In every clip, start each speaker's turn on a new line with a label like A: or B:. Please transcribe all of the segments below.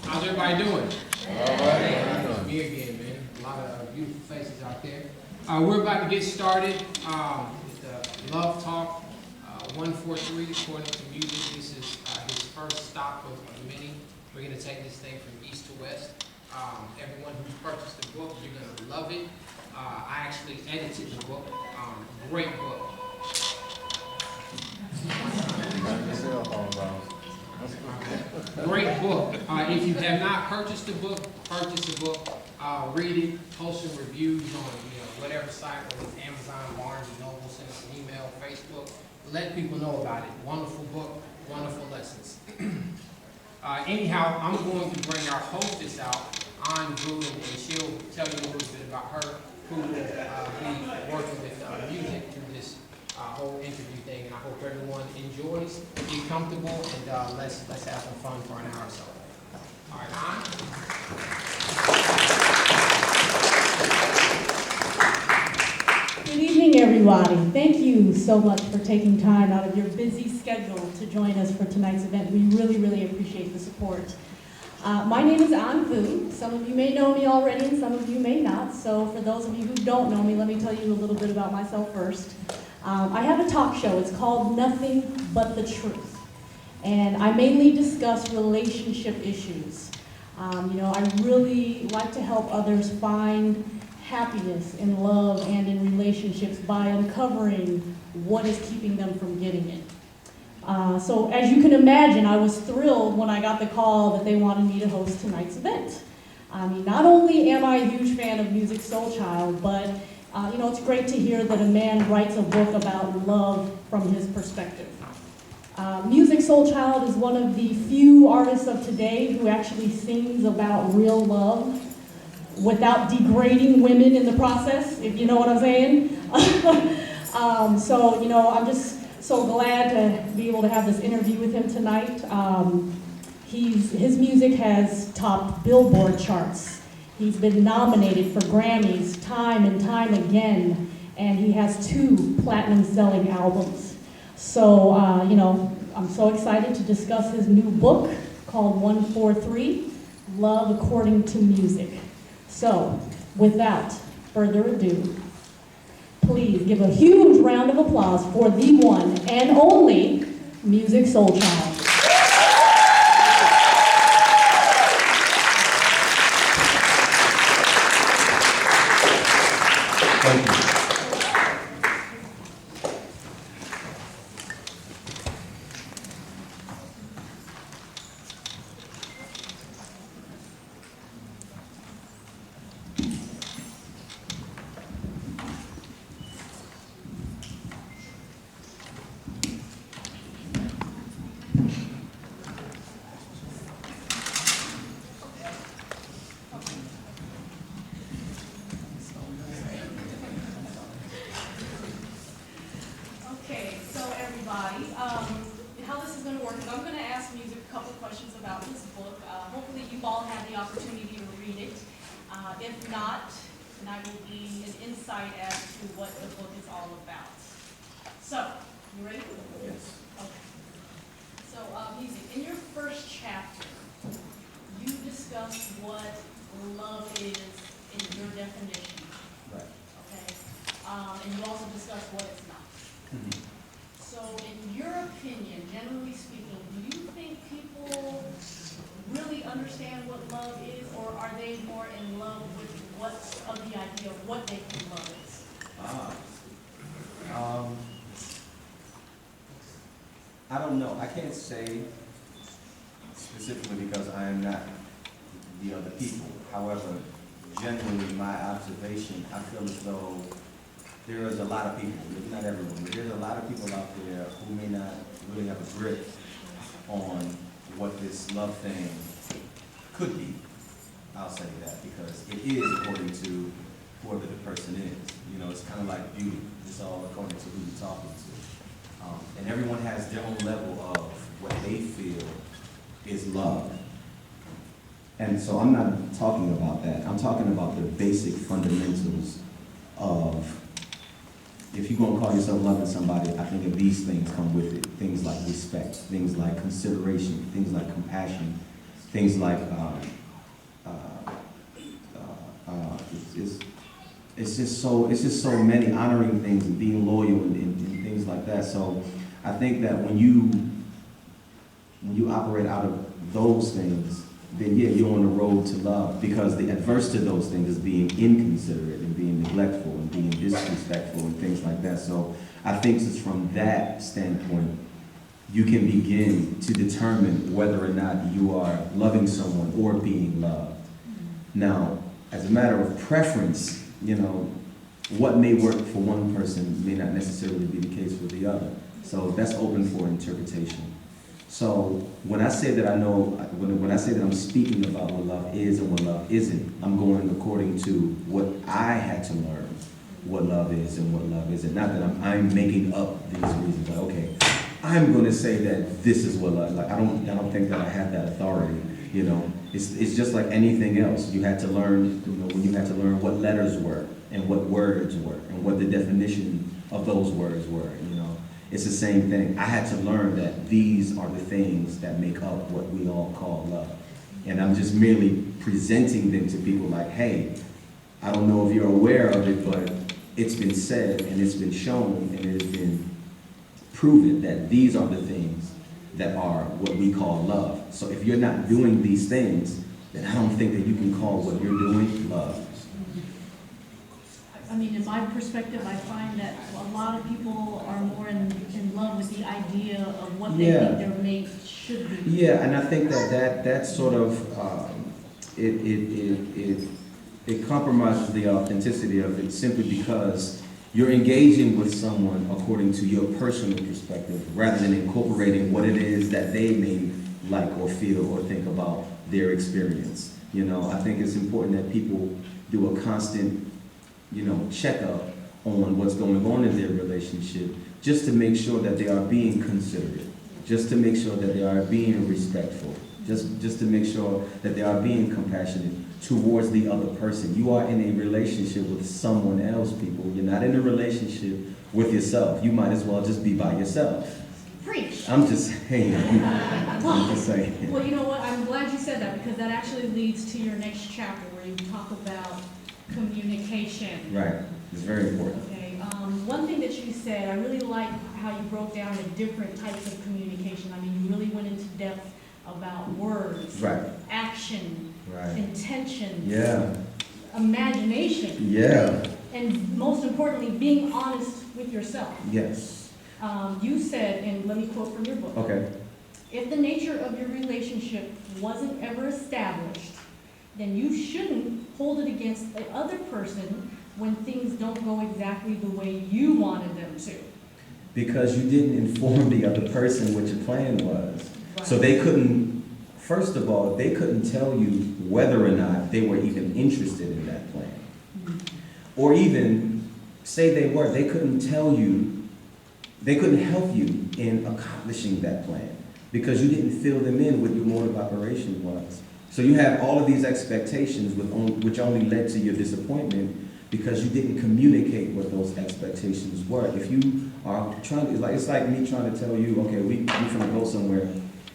A: How's everybody doing?
B: All right.
A: It's me again, man. A lot of beautiful faces out there. We're about to get started with the Love Talk 143, according to Musiq. This is his first stop of many. We're going to take this thing from east to west. Everyone who's purchased the book, you're going to love it. I actually edited the book. Great book. Great book. If you have not purchased the book, purchase the book. Read it. Post some reviews on whatever site, whether it's Amazon, Barnes and Noble, send us an email, Facebook. Let people know about it. Wonderful book, wonderful lessons. Anyhow, I'm going to bring our hostess out, Andrew, and she'll tell you a little bit about her, who will be working with Musiq through this whole interview thing. And I hope everyone enjoys, be comfortable, and let's have some fun for an hour or so. All right,
C: Good evening, everybody. Thank you so much for taking time out of your busy schedule to join us for tonight's event. We really, really appreciate the support. My name is Anvu. Some of you may know me already and some of you may not. So for those of you who don't know me, let me tell you a little bit about myself first. I have a talk show. It's called Nothing But the Truth. And I mainly discuss relationship issues. I really like to help others find happiness in love and in relationships by uncovering what is keeping them from getting it. So as you can imagine, I was thrilled when I got the call that they wanted me to host tonight's event. Not only am I a huge fan of Musiq Soulchild, but it's great to hear that a man writes a book about love from his perspective. Musiq Soulchild is one of the few artists of today who actually sings about real love without degrading women in the process, if you know what I'm saying. I'm just so glad to be able to have this interview with him tonight. His music has topped Billboard charts. He's been nominated for Grammys time and time again, and he has 2 platinum-selling albums. So, I'm so excited to discuss his new book called 143, Love According to Musiq. So, without further ado, please give a huge round of applause for the one and only Musiq Soulchild.
B: Thank you.
C: How this is going to work is I'm going to ask Musiq a couple of questions about his book. Hopefully you've all had the opportunity to read it. If not, then I will be an insight as to what the book is all about. So, you ready?
B: Yes.
C: Okay. So, Musiq, in your first chapter, you discuss what love is in your definition.
B: Right.
C: Okay? And you also discuss what it's not.
B: Mm-hmm.
C: So, in your opinion, generally speaking, do you think people really understand what love is, or are they more in love with the idea of what they think love is?
B: I don't know. I can't say specifically because I am not the other people. However, generally, my observation, I feel as though there is a lot of people, not everyone, but there's a lot of people out there who may not really have a grip on what this love thing could be. I'll say that because it is according to whoever the person is. It's kind of like beauty. It's all according to who you're talking to. And everyone has their own level of what they feel is love. And so I'm not talking about that. I'm talking about the basic fundamentals of, if you're going to call yourself loving somebody, I think if these things come with it. Things like respect, things like consideration, things like compassion, things like, it's just so many honoring things and being loyal and things like that. So I think that when you operate out of those things, then yeah, you're on the road to love, because the adverse to those things is being inconsiderate and being neglectful and being disrespectful and things like that. So I think it's from that standpoint, you can begin to determine whether or not you are loving someone or being loved. Now, as a matter of preference, what may work for one person may not necessarily be the case for the other. So that's open for interpretation. So when I say that when I say that I'm speaking about what love is and what love isn't, I'm going according to what I had to learn what love is and what love isn't. Not that I'm making up these reasons. Like, okay, I'm going to say that this is what love. Like I don't think that I have that authority. It's just like anything else. You had to learn. When you had to learn what letters were and what words were and what the definition of those words were. It's the same thing. I had to learn that these are the things that make up what we all call love. And I'm just merely presenting them to people like, hey, I don't know if you're aware of it, but it's been said and it's been shown and it has been proven that these are the things that are what we call love. So if you're not doing these things, then I don't think that you can call what you're doing love.
C: I mean, in my perspective, I find that a lot of people are more in love with the idea of what they think their mate should be.
B: Yeah, and I think that sort of it compromises the authenticity of it simply because you're engaging with someone according to your personal perspective rather than incorporating what it is that they may like or feel or think about their experience. I think it's important that people do a constant checkup on what's going on in their relationship, just to make sure that they are being considerate, just to make sure that they are being respectful, just to make sure that they are being compassionate towards the other person. You are in a relationship with someone else, people. You're not in a relationship with yourself. You might as well just be by yourself.
C: Preach.
B: I'm just saying. I'm just saying.
C: Well, you know what? I'm glad you said that, because that actually leads to your next chapter where you talk about communication.
B: Right. It's very important.
C: Okay. One thing that you said, I really like how you broke down the different types of communication. I mean, you really went into depth about words,
B: Right.
C: Action,
B: Right.
C: intention,
B: Yeah.
C: imagination,
B: Yeah.
C: and most importantly, being honest with yourself.
B: Yes.
C: You said, and let me quote from your book,
B: Okay.
C: if the nature of your relationship wasn't ever established, then you shouldn't hold it against the other person when things don't go exactly the way you wanted them to.
B: Because you didn't inform the other person what your plan was.
C: Right.
B: So they couldn't, first of all, they couldn't tell you whether or not they were even interested in that plan.
C: Mm-hmm.
B: Or even, say they were, they couldn't tell you, they couldn't help you in accomplishing that plan because you didn't fill them in what your mode of operation was. So you have all of these expectations which only led to your disappointment because you didn't communicate what those expectations were. If you are trying to, it's like me trying to tell you, okay, we're trying to go somewhere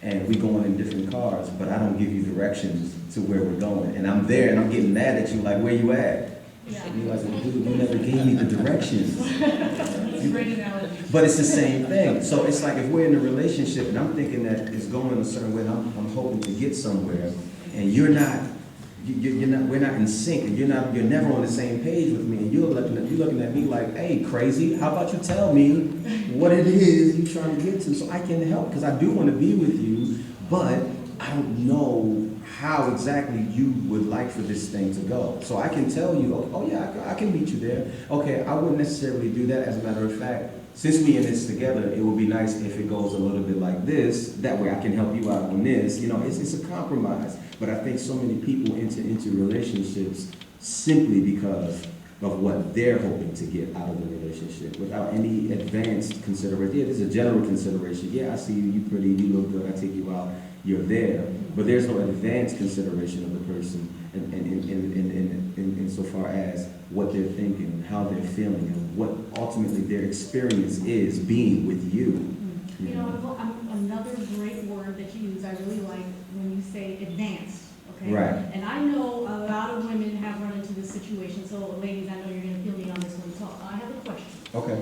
B: and we're going in different cars, but I don't give you directions to where we're going. And I'm there and I'm getting mad at you, like, where you at?
C: Yeah.
B: And you're like, well, dude, you never gave me the directions.
C: It's a great analogy.
B: But it's the same thing. So it's like if we're in a relationship and I'm thinking that it's going a certain way and I'm hoping to get somewhere, and we're not in sync, and you're never on the same page with me, and you're looking at me like, hey, crazy, how about you tell me what it is you're trying to get to so I can help, because I do want to be with you, but I don't know how exactly you would like for this thing to go. So I can tell you, oh yeah, I can meet you there. Okay, I wouldn't necessarily do that. As a matter of fact, since we in this together, it would be nice if it goes a little bit like this. That way I can help you out on this. It's a compromise. But I think so many people enter into relationships simply because of what they're hoping to get out of the relationship without any advanced consideration. Yeah, there's a general consideration. Yeah, I see you, you pretty, you look good, I take you out, you're there. But there's no advanced consideration of the person in so far as what they're thinking and how they're feeling and what ultimately their experience is being with you.
C: You know, another another great word that you use, I really like when you say advanced, okay?
B: Right.
C: And I know a lot of women have run into this situation, so ladies, I know you're gonna feel me on this one, so I have a question.
B: Okay.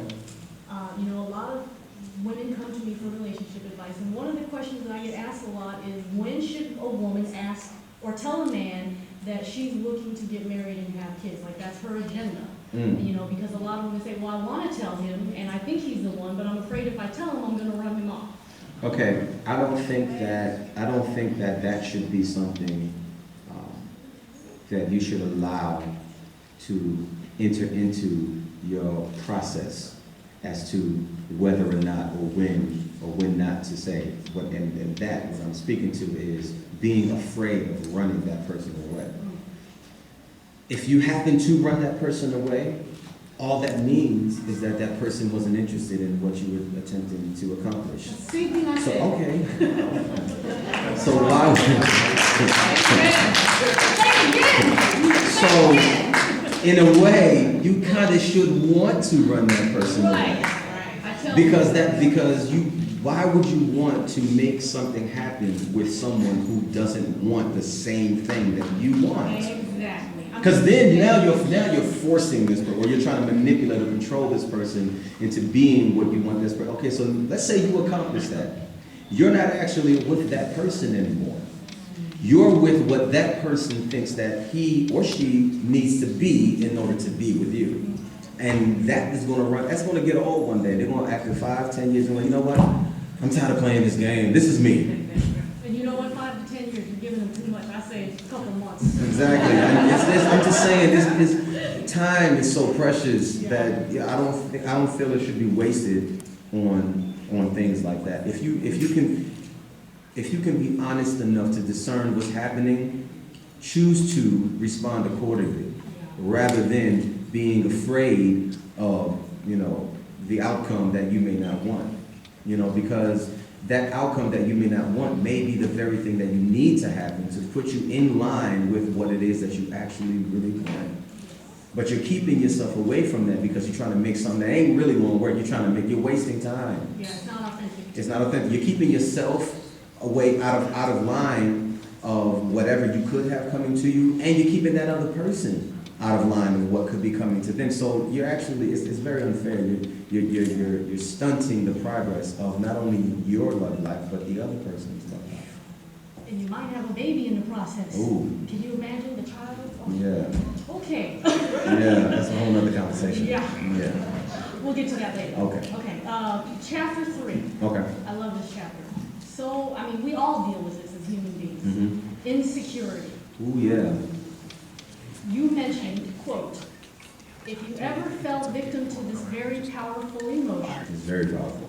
C: You know, a lot of women come to me for relationship advice, and one of the questions that I get asked a lot is, when should a woman ask or tell a man that she's looking to get married and have kids? Like, that's her agenda. You know, because a lot of women say, well, I want to tell him, and I think he's the one, but I'm afraid if I tell him, I'm going to run him off.
B: Okay, I don't think that that should be something that you should allow to enter into your process as to whether or not or when not to say. And what I'm speaking to is being afraid of running that person away. If you happen to run that person away, all that means is that that person wasn't interested in what you were attempting to accomplish.
C: Same thing I
B: So,
C: said.
B: okay. So why? So, in a way, you kind of should want to run that person away. Because why would you want to make something happen with someone who doesn't want the same thing that you want?
C: Exactly.
B: Because then now you're forcing this person, or you're trying to manipulate or control this person into being what you want this person. Okay, so let's say you accomplish that. You're not actually with that person anymore. You're with what that person thinks that he or she needs to be in order to be with you. And that's going to get old one day. They're going to act in 5, 10 years and go, you know what? I'm tired of playing this game. This is me.
C: And you know what, 5 to 10 years, you're giving them too much. I say a couple months.
B: Exactly. I'm just saying, this time is so precious that I don't feel it should be wasted on things like that. If you can be honest enough to discern what's happening, choose to respond accordingly, rather than being afraid of, the outcome that you may not want. Because that outcome that you may not want may be the very thing that you need to happen to put you in line with what it is that you actually really want. But you're keeping yourself away from that because you're trying to make something that ain't really going to work. You're wasting time.
C: Yeah, it's not authentic.
B: It's not authentic. You're keeping yourself away out of line of whatever you could have coming to you, and you're keeping that other person out of line of what could be coming to them. So you're actually, it's very unfair. You're stunting the progress of not only your love life, but the other person's love life.
C: And you might have a baby in the process.
B: Ooh.
C: Can you imagine the child? Oh.
B: Yeah.
C: Okay.
B: Yeah, that's a whole nother conversation.
C: Yeah. We'll get to that later.
B: Okay.
C: Okay. Chapter 3.
B: Okay.
C: I love this chapter. So, we all deal with this as human beings.
B: Mm-hmm.
C: Insecurity.
B: Ooh, yeah.
C: You mentioned, quote, if you ever fell victim to this very powerful emotion,
B: It's very powerful.